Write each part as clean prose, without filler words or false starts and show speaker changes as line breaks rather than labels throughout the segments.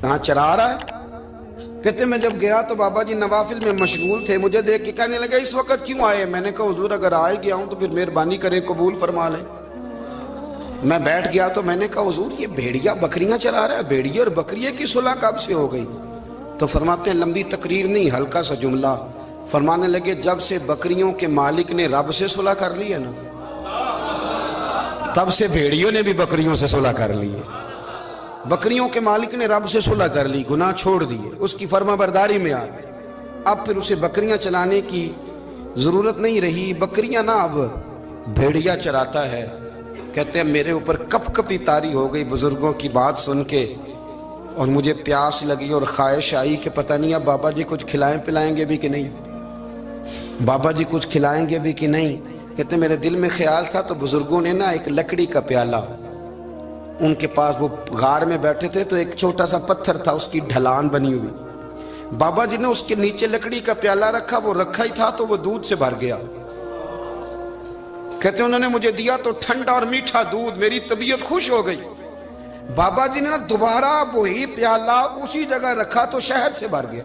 کہاں چرا رہا ہے؟ کہتے میں جب گیا تو بابا جی نوافل میں مشغول تھے، مجھے دیکھ کے کہنے لگا اس وقت کیوں آئے؟ میں نے کہا حضور اگر آئے گیا ہوں تو پھر مہربانی کریں قبول فرما لیں۔ میں بیٹھ گیا تو میں نے کہا حضور یہ بھیڑیا بکریاں چرا رہا ہے، بھیڑیا اور بکریے کی صلح کب سے ہو گئی؟ تو فرماتے ہیں لمبی تقریر نہیں، ہلکا سا جملہ، فرمانے لگے جب سے بکریوں کے مالک نے رب سے صلح کر لی ہے نا، تب سے بھیڑیوں نے بھی بکریوں سے صلح کر لی ہے۔ بکریوں کے مالک نے رب سے صلح کر لی، گناہ چھوڑ دیے، اس کی فرما برداری میں آ گئے، اب پھر اسے بکریاں چلانے کی ضرورت نہیں رہی، بکریاں نہ اب بھیڑیا چراتا ہے۔ کہتے ہیں میرے اوپر کپ کپی طاری ہو گئی بزرگوں کی بات سن کے، اور مجھے پیاس لگی اور خواہش آئی کہ پتہ نہیں اب بابا جی کچھ کھلائیں پلائیں گے بھی کہ نہیں، بابا جی کچھ کھلائیں گے بھی کہ نہیں۔ کہتے ہیں میرے دل میں خیال تھا تو بزرگوں نے نا ایک لکڑی کا پیالہ، ان کے پاس وہ غار میں بیٹھے تھے تو ایک چھوٹا سا پتھر تھا، اس کی ڈھلان بنی ہوئی، بابا جی نے اس کے نیچے لکڑی کا پیالہ رکھا، وہ رکھا ہی تھا تو وہ دودھ سے بھر گیا۔ کہتے ہیں انہوں نے مجھے دیا تو ٹھنڈا اور میٹھا دودھ، میری طبیعت خوش ہو گئی۔ بابا جی نے دوبارہ وہی پیالہ اسی جگہ رکھا تو شہد سے بھر گیا۔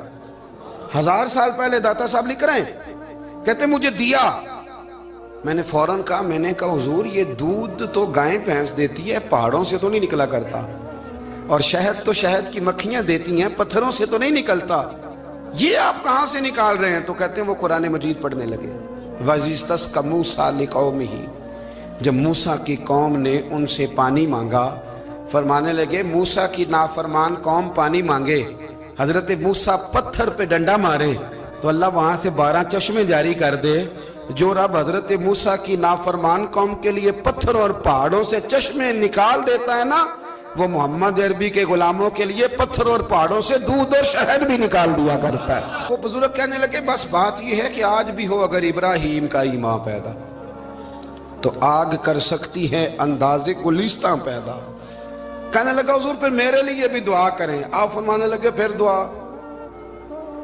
1000 سال پہلے داتا صاحب لکھ رہے ہیں، کہتے مجھے دیا، میں نے فوراً کہا، میں نے کہا حضور یہ دودھ تو گائیں بھینس دیتی ہے، پہاڑوں سے تو نہیں نکلا کرتا، اور شہد تو شہد کی مکھیاں دیتی ہیں، پتھروں سے تو نہیں نکلتا، یہ آپ کہاں سے نکال رہے ہیں؟ تو کہتے ہیں وہ قرآن مجید پڑھنے لگے۔ وَإِذِ اسْتَسْقَى مُوسَىٰ لِقَوْمِهِ، جب موسیٰ کی قوم نے ان سے پانی مانگا، فرمانے لگے موسیٰ کی نافرمان قوم پانی مانگے، حضرت موسیٰ پتھر پہ ڈنڈا مارے تو اللہ وہاں سے 12 چشمے جاری کر دے۔ جو رب حضرت موسیٰ کی نافرمان قوم کے لیے پتھر اور پہاڑوں سے چشمے نکال دیتا ہے نا، وہ محمد عربی کے غلاموں کے لیے پتھر اور پہاڑوں سے دودھ اور شہد بھی نکال دیا کرتا ہے۔ وہ بزرگ کہنے لگے بس بات یہ ہے کہ آج بھی ہو اگر ابراہیم کا ایمان پیدا تو آگ کر سکتی ہے انداز گلستاں پیدا۔ کہنے لگا حضور پھر میرے لیے بھی دعا کریں۔ آپ فرمانے لگے پھر دعا،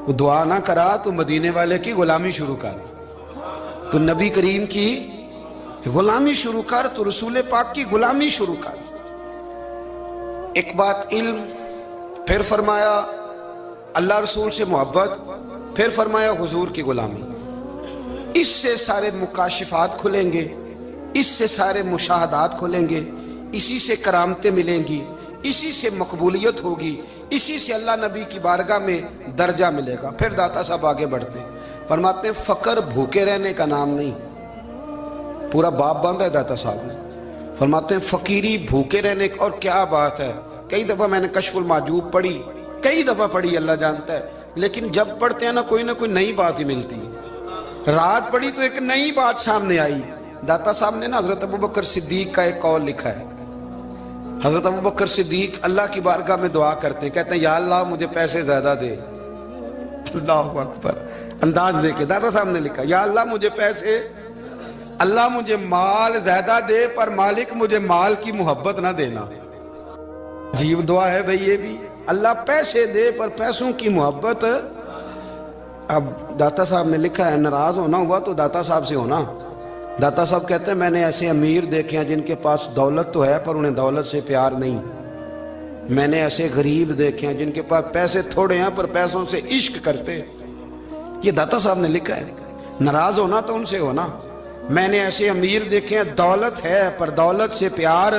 وہ دعا نہ کرا تو مدینے والے کی غلامی شروع کر، تو نبی کریم کی غلامی شروع کر، تو رسول پاک کی غلامی شروع کر۔ ایک بات علم، پھر فرمایا اللہ رسول سے محبت، پھر فرمایا حضور کی غلامی۔ اس سے سارے مکاشفات کھلیں گے، اس سے سارے مشاہدات کھلیں گے، اسی سے کرامتیں ملیں گی، اسی سے مقبولیت ہوگی، اسی سے اللہ نبی کی بارگاہ میں درجہ ملے گا۔ پھر داتا صاحب آگے بڑھتے ہیں، فرماتے ہیں فقر بھوکے رہنے کا نام نہیں، پورا باپ باندھا ہے داتا صاحب نے۔ فرماتے ہیں فقیری بھوکے رہنے کا، اور کیا بات ہے، کئی دفعہ میں نے کشف المحجوب پڑھی، کئی دفعہ پڑھی، اللہ جانتا ہے، لیکن جب پڑھتے ہیں نا کوئی نئی بات ہی ملتی ہے۔ رات پڑھی تو ایک نئی بات سامنے آئی۔ داتا صاحب نے نا حضرت ابوبکر صدیق کا ایک قول لکھا ہے۔ حضرت ابوبکر صدیق اللہ کی بارگاہ میں دعا کرتے ہیں، کہتے ہیں یا اللہ مجھے پیسے زیادہ دے۔ اللہ اکبر، انداز دے کے داتا صاحب نے لکھا یا اللہ مجھے پیسے، اللہ مجھے مال زیادہ دے، پر مالک مجھے مال کی محبت نہ دینا۔ عجیب دعا ہے بھئی یہ بھی، اللہ پیسے دے پر پیسوں کی محبت۔ اب داتا صاحب نے لکھا ہے ناراض ہونا ہوا تو داتا صاحب سے ہونا۔ داتا صاحب کہتے ہیں میں نے ایسے امیر دیکھے ہیں جن کے پاس دولت تو ہے پر انہیں دولت سے پیار نہیں، میں نے ایسے غریب دیکھے ہیں جن کے پاس پیسے تھوڑے ہیں پر پیسوں سے عشق کرتے۔ یہ داتا صاحب نے لکھا ہے، ناراض ہونا تو ان سے ہونا۔ میں نے ایسے امیر دیکھے ہیں دولت ہے پر دولت سے پیار،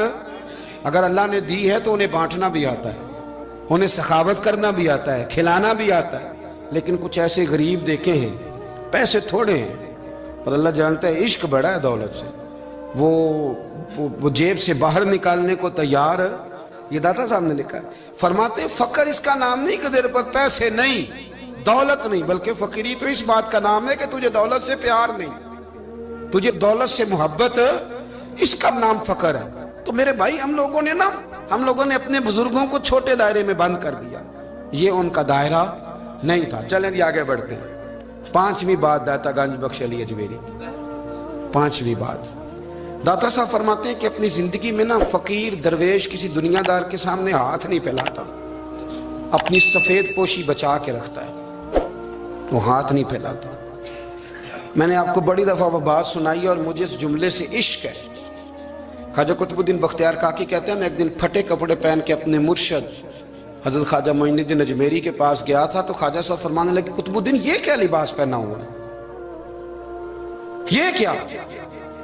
اگر اللہ نے دی ہے تو انہیں بانٹنا بھی آتا ہے، انہیں سخاوت کرنا بھی آتا ہے، کھلانا بھی آتا ہے، لیکن کچھ ایسے غریب دیکھے ہیں پیسے تھوڑے ہیں اور اللہ جانتا ہے عشق بڑا ہے دولت سے، وہ جیب سے باہر نکالنے کو تیار ہے۔ یہ داتا صاحب نے لکھا ہے۔ فرماتے فقر اس کا نام نہیں کہ تیرے پر پیسے نہیں، دولت نہیں، بلکہ فقیری تو اس بات کا نام ہے کہ تجھے دولت سے پیار نہیں، تجھے دولت سے محبت، اس کا نام فقر ہے۔ تو میرے بھائی ہم لوگوں نے اپنے بزرگوں کو چھوٹے دائرے میں بند کر دیا، یہ ان کا دائرہ نہیں تھا۔ چلیں جی آگے بڑھتے ہیں۔ 5ویں بات داتا گنج بخش علی اجمیری کی، 5ویں بات داتا صاحب فرماتے ہیں کہ اپنی زندگی میں نا فقیر درویش کسی دنیا دار کے سامنے ہاتھ نہیں پھیلاتا، اپنی سفید پوشی بچا کے رکھتا ہے، وہ ہاتھ نہیں پھیلاتا۔ میں نے آپ کو بڑی دفعہ وہ بات سنائی اور مجھے اس جملے سے عشق ہے۔ خواجہ قطب الدین بختیار کاکی کہتے ہیں میں ایک دن پھٹے کپڑے پہن کے اپنے مرشد حضرت خواجہ معین الدین اجمیری کے پاس گیا تھا تو خواجہ صاحب فرمانے لگے قطب الدین یہ کیا لباس پہنا ہوا ہے، یہ کیا؟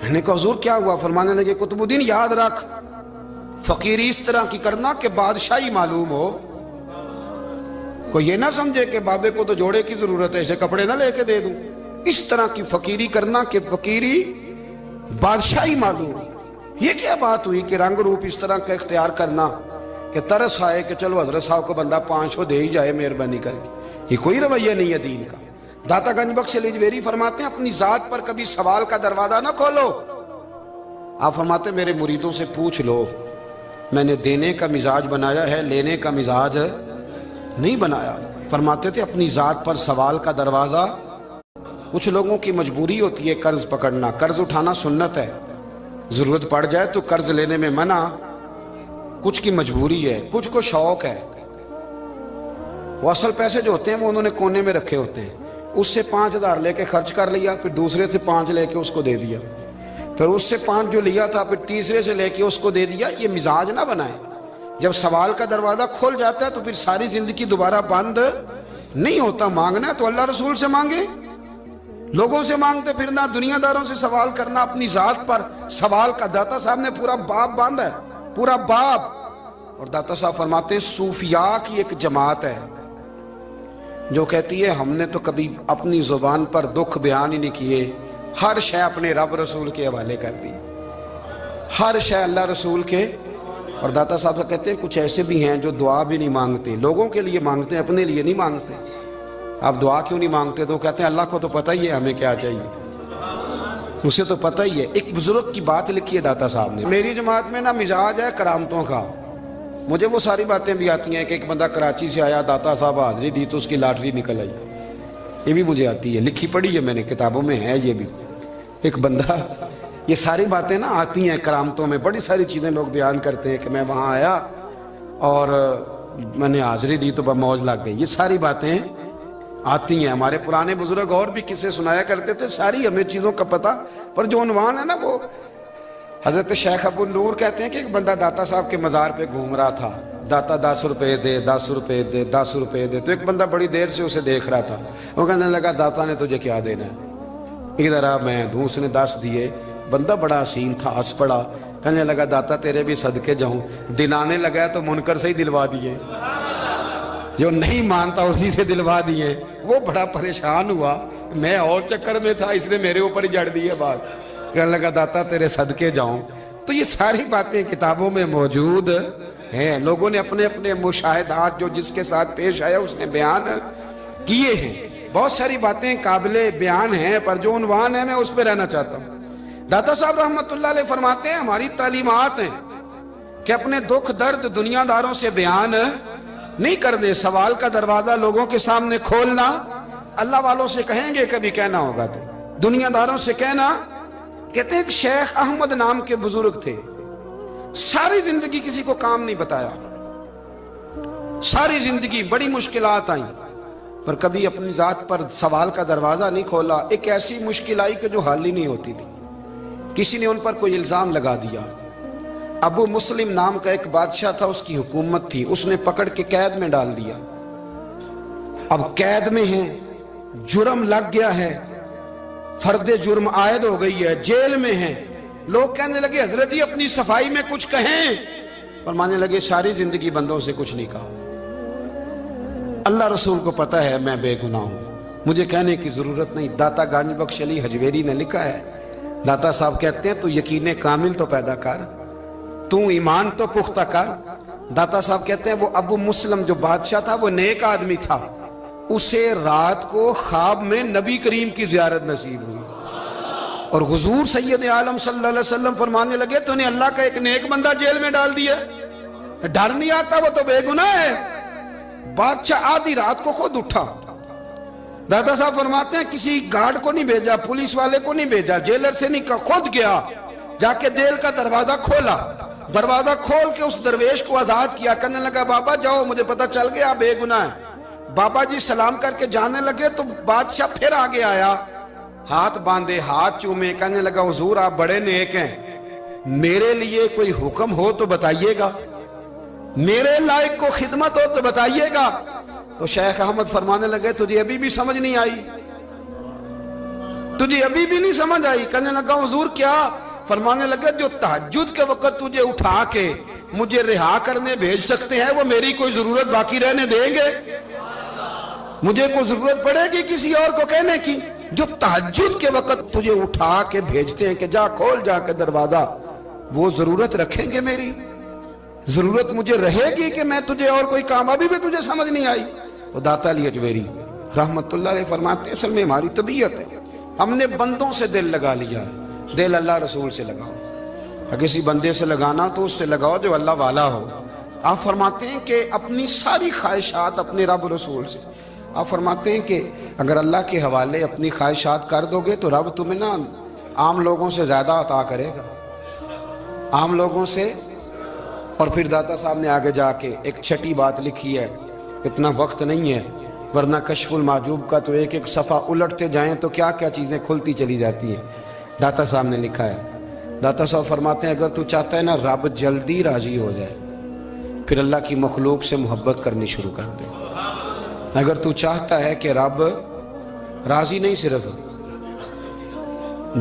میں نے کہا حضور کیا ہوا؟ فرمانے لگے قطب الدین یاد رکھ، فقیری اس طرح کی کرنا کہ بادشاہی معلوم ہو، کوئی یہ نہ سمجھے کہ بابے کو تو جوڑے کی ضرورت ہے اسے کپڑے نہ لے کے دے دوں، اس طرح کی فقیری کرنا کہ فقیری بادشاہی معلوم ہو۔ یہ کیا بات ہوئی کہ رنگ روپ اس طرح کا اختیار کرنا کہ ترس آئے کہ چلو حضرت صاحب کو بندہ 500 دے ہی جائے مہربانی کر کے، یہ کوئی رویہ نہیں ہے دین کا۔ داتا گنج بخش علی اجمیری فرماتے ہیں اپنی ذات پر کبھی سوال کا دروازہ نہ کھولو۔ آپ فرماتے ہیں میرے مریدوں سے پوچھ لو، میں نے دینے کا مزاج بنایا ہے، لینے کا مزاج نہیں بنایا۔ فرماتے تھے اپنی ذات پر سوال کا دروازہ، کچھ لوگوں کی مجبوری ہوتی ہے قرض پکڑنا، قرض اٹھانا سنت ہے، ضرورت پڑ جائے تو قرض لینے میں منع، کچھ کی مجبوری ہے، کچھ کو شوق ہے، وہ اصل پیسے جو ہوتے ہیں وہ انہوں نے کونے میں رکھے ہوتے ہیں، اس سے 5000 لے کے خرچ کر لیا، پھر دوسرے سے 5 لے کے اس کو دے دیا، پھر اس سے 5 جو لیا تھا پھر تیسرے سے لے کے اس کو دے دیا۔ یہ مزاج نہ بنائے، جب سوال کا دروازہ کھل جاتا ہے تو پھر ساری زندگی دوبارہ بند نہیں ہوتا۔ مانگنا ہے تو اللہ رسول سے مانگے، لوگوں سے مانگتے پھرنا، دنیا داروں سے سوال کرنا، اپنی ذات پر سوال کا۔ داتا صاحب نے پورا باب باندھا ہے، پورا باب۔ اور داتا صاحب فرماتے ہیں صوفیاء کی ایک جماعت ہے جو کہتی ہے ہم نے تو کبھی اپنی زبان پر دکھ بیان ہی نہیں کیے، ہر شے اپنے رب رسول کے حوالے کر دی، ہر شے اللہ رسول کے۔ اور داتا صاحب کہتے ہیں کچھ ایسے بھی ہیں جو دعا بھی نہیں مانگتے، لوگوں کے لیے مانگتے ہیں، اپنے لیے نہیں مانگتے۔ آپ دعا کیوں نہیں مانگتے؟ تو کہتے ہیں اللہ کو تو پتہ ہی ہے ہمیں کیا چاہیے، اسے تو پتہ ہی ہے۔ ایک بزرگ کی بات لکھی ہے داتا صاحب نے، میری جماعت میں نا مزاج ہے کرامتوں کا، مجھے وہ ساری باتیں بھی آتی ہیں کہ ایک بندہ کراچی سے آیا، داتا صاحب حاضری دی تو اس کی لاٹری نکل آئی، یہ بھی مجھے آتی ہے، لکھی پڑھی ہے میں نے، کتابوں میں ہے یہ بھی۔ ایک بندہ، یہ ساری باتیں نا آتی ہیں کرامتوں میں، بڑی ساری چیزیں لوگ بیان کرتے ہیں کہ میں وہاں آیا اور میں نے حاضری دی تو موج لگ گئی، یہ ساری باتیں آتی ہیں۔ ہمارے پرانے بزرگ اور بھی قصے سنایا کرتے تھے، ساری ہمیں چیزوں کا پتہ، پر جو عنوان ہے نا وہ حضرت شیخ ابو نور کہتے ہیں کہ ایک بندہ داتا صاحب کے مزار پہ گھوم رہا تھا، داتا 10 روپے دے، 10 روپے دے، 10 روپے دے، تو ایک بندہ بڑی دیر سے اسے دیکھ رہا تھا، وہ کہنے لگا داتا نے تجھے کیا دینا ہے، ادھر آ میں دوں۔ اس نے 10 دیے، بندہ بڑا حسین تھا، ہنس پڑا، کہنے لگا داتا تیرے بھی صدقے جاؤں، دلانے لگا تو منکر سے ہی دلوا دیے، جو نہیں مانتا اسی سے دلوا دیے۔ وہ بڑا پریشان ہوا، میں اور چکر میں تھا، اس نے میرے اوپر ہی جڑ دی ہے بات، کہنے لگا داتا تیرے صدقے جاؤں۔ تو یہ ساری باتیں کتابوں میں موجود ہیں، لوگوں نے اپنے اپنے مشاہدات جو جس کے ساتھ پیش آیا اس نے بیان کیے ہیں۔ بہت ساری باتیں قابل بیان ہیں، پر جو عنوان ہے میں اس پہ رہنا چاہتا ہوں۔ داتا صاحب رحمت اللہ علیہ فرماتے ہیں ہماری تعلیمات ہیں کہ اپنے دکھ درد دنیا داروں سے بیان نہیں کرنے، سوال کا دروازہ لوگوں کے سامنے کھولنا، اللہ والوں سے کہیں گے کبھی کہنا ہوگا تو دنیا داروں سے کہنا۔ کہتے ہیں کہ شیخ احمد نام کے بزرگ تھے، ساری زندگی کسی کو کام نہیں بتایا، ساری زندگی بڑی مشکلات آئیں، پر کبھی اپنی ذات پر سوال کا دروازہ نہیں کھولا۔ ایک ایسی مشکل آئی کہ جو حل ہی نہیں ہوتی تھی، کسی نے ان پر کوئی الزام لگا دیا۔ ابو مسلم نام کا ایک بادشاہ تھا، اس کی حکومت تھی، اس نے پکڑ کے قید میں ڈال دیا۔ اب قید میں ہیں، جرم لگ گیا ہے، فرد جرم عائد ہو گئی ہے، جیل میں ہیں۔ لوگ کہنے لگے حضرت جی اپنی صفائی میں کچھ کہیں، فرمانے لگے ساری زندگی بندوں سے کچھ نہیں کہا، اللہ رسول کو پتہ ہے میں بے گناہ ہوں، مجھے کہنے کی ضرورت نہیں۔ داتا گنج بخش علی حجویری نے لکھا ہے، داتا صاحب کہتے ہیں تو یقین کامل تو پیدا کر، تو ایمان تو پختہ کر۔ داتا صاحب کہتے ہیں وہ ابو مسلم جو بادشاہ تھا وہ نیک آدمی تھا، اسے رات کو خواب میں نبی کریم کی زیارت نصیب ہوئی، اور حضور سید عالم صلی اللہ علیہ وسلم فرمانے لگے تو نے اللہ کا ایک نیک بندہ جیل میں ڈال دیا، ڈر نہیں آتا، وہ تو بے گناہ ہے۔ بادشاہ آدھی رات کو خود اٹھا، دادا صاحب فرماتے ہیں کسی گارڈ کو نہیں بھیجا، پولیس والے کو نہیں بھیجا، جیلر سے نہیں کہا، خود گیا، جا کے جیل کا دروازہ کھولا، دروازہ کھول کے اس درویش کو آزاد کیا، کہنے لگا بابا جاؤ مجھے پتہ چل گیا بے گناہ ہے۔ بابا جی سلام کر کے جانے لگے تو بادشاہ پھر آگے آیا، ہاتھ باندھے، ہاتھ چومے، کہنے لگا حضور آپ بڑے نیک ہیں، میرے لیے کوئی حکم ہو تو بتائیے گا۔ میرے لائق کو خدمت ہو تو بتائیے گا۔ تو شیخ احمد فرمانے لگے تجھے ابھی بھی سمجھ نہیں آئی، تجھے ابھی بھی نہیں سمجھ آئی؟ کہنے لگا حضور کیا؟ فرمانے لگے جو تہجد کے وقت تجھے اٹھا کے مجھے رہا کرنے بھیج سکتے ہیں وہ میری کوئی ضرورت باقی رہنے دیں گے؟ مجھے کوئی ضرورت پڑے گی کسی اور کو کہنے کی؟ جو تہجد کے وقت تجھے اٹھا کے بھیجتے ہیں کہ جا کھول جا کے دروازہ، وہ ضرورت رکھیں گے میری؟ ضرورت مجھے رہے گی کہ میں تجھے اور کوئی کام؟ ابھی بھی تجھے سمجھ نہیں آئی؟ تو داتا علی اجمیری رحمت اللہ علیہ فرماتے ہیں اصل میں ہماری طبیعت ہے، ہم نے بندوں سے دل لگا لیا ہے، دل اللہ رسول سے لگاؤ۔ اگر کسی بندے سے لگانا تو اس سے لگاؤ جو اللہ والا ہو۔ آپ فرماتے ہیں کہ اپنی ساری خواہشات اپنے رب رسول سے، آپ فرماتے ہیں کہ اگر اللہ کے حوالے اپنی خواہشات کر دو گے تو رب تمہیں نا عام لوگوں سے زیادہ عطا کرے گا، عام لوگوں سے۔ اور پھر داتا صاحب نے آگے جا کے ایک چھٹی بات لکھی ہے، اتنا وقت نہیں ہے ورنہ کشف المحجوب کا تو ایک ایک صفحہ الٹتے جائیں تو کیا کیا چیزیں کھلتی چلی جاتی ہیں۔ داتا صاحب نے لکھا ہے، داتا صاحب فرماتے ہیں اگر تو چاہتا ہے نا رب جلدی راضی ہو جائے پھر اللہ کی مخلوق سے محبت کرنی شروع کر دے۔ اگر تو چاہتا ہے کہ رب راضی نہیں صرف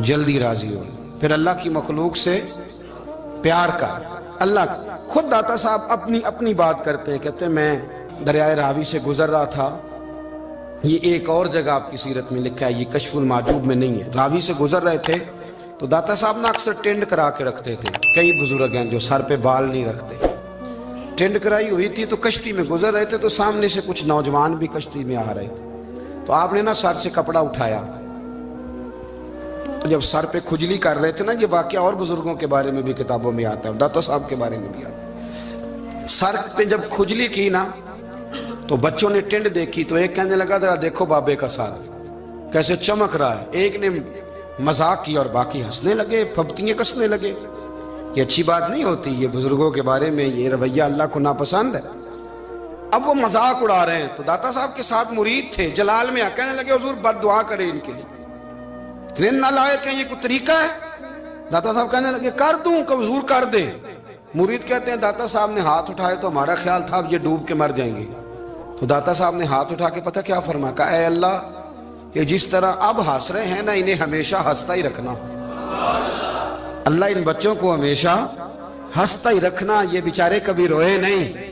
جلدی راضی ہو پھر اللہ کی مخلوق سے پیار کر۔ اللہ خود داتا صاحب اپنی بات کرتے ہیں، کہتے ہیں میں دریائے راوی سے گزر رہا تھا، یہ ایک اور جگہ آپ کی سیرت میں لکھا ہے، یہ کشف المحجوب میں نہیں ہے۔ راوی سے گزر رہے تھے تو داتا صاحب نے اکثر ٹینڈ کرا کے رکھتے تھے، کئی بزرگ ہیں جو سر پہ بال نہیں رکھتے، ٹینڈ کرائی ہوئی تھی تو کشتی میں گزر رہے تھے تو سامنے سے کچھ نوجوان بھی کشتی میں آ رہے تھے، تو آپ نے نا سر سے کپڑا اٹھایا، تو جب سر پہ کھجلی کر رہے تھے نا، یہ واقعہ اور بزرگوں کے بارے میں بھی کتابوں میں آتا ہے، داتا صاحب کے بارے میں بھی آتا ہے، سر پہ جب کھجلی کی نا تو بچوں نے ٹینڈ دیکھی تو ایک کہنے لگا ذرا دیکھو بابے کا سر کیسے چمک رہا ہے، ایک نے مذاق کی اور باقی ہنسنے لگے، پھپتیاں کسنے لگے۔ یہ اچھی بات نہیں ہوتی، یہ بزرگوں کے بارے میں یہ رویہ اللہ کو ناپسند ہے۔ اب وہ مذاق اڑا رہے ہیں تو داتا صاحب کے ساتھ مرید تھے جلال میں، کہنے لگے حضور بد دعا کرے ان کے لیے، اتنے نالائق ہیں، یہ کوئی طریقہ ہے؟ داتا صاحب کہنے لگے کر دوں کہ حضور کر دے۔ مرید کہتے ہیں داتا صاحب نے ہاتھ اٹھائے تو ہمارا خیال تھا اب یہ ڈوب کے مر جائیں گے، تو داتا صاحب نے ہاتھ اٹھا کے پتہ کیا فرمایا، کہا اے اللہ یہ جس طرح اب ہنس رہے ہیں نا انہیں ہمیشہ ہنستا ہی رکھنا، اللہ ان بچوں کو ہمیشہ ہنستا ہی رکھنا، یہ بیچارے کبھی روئے نہیں۔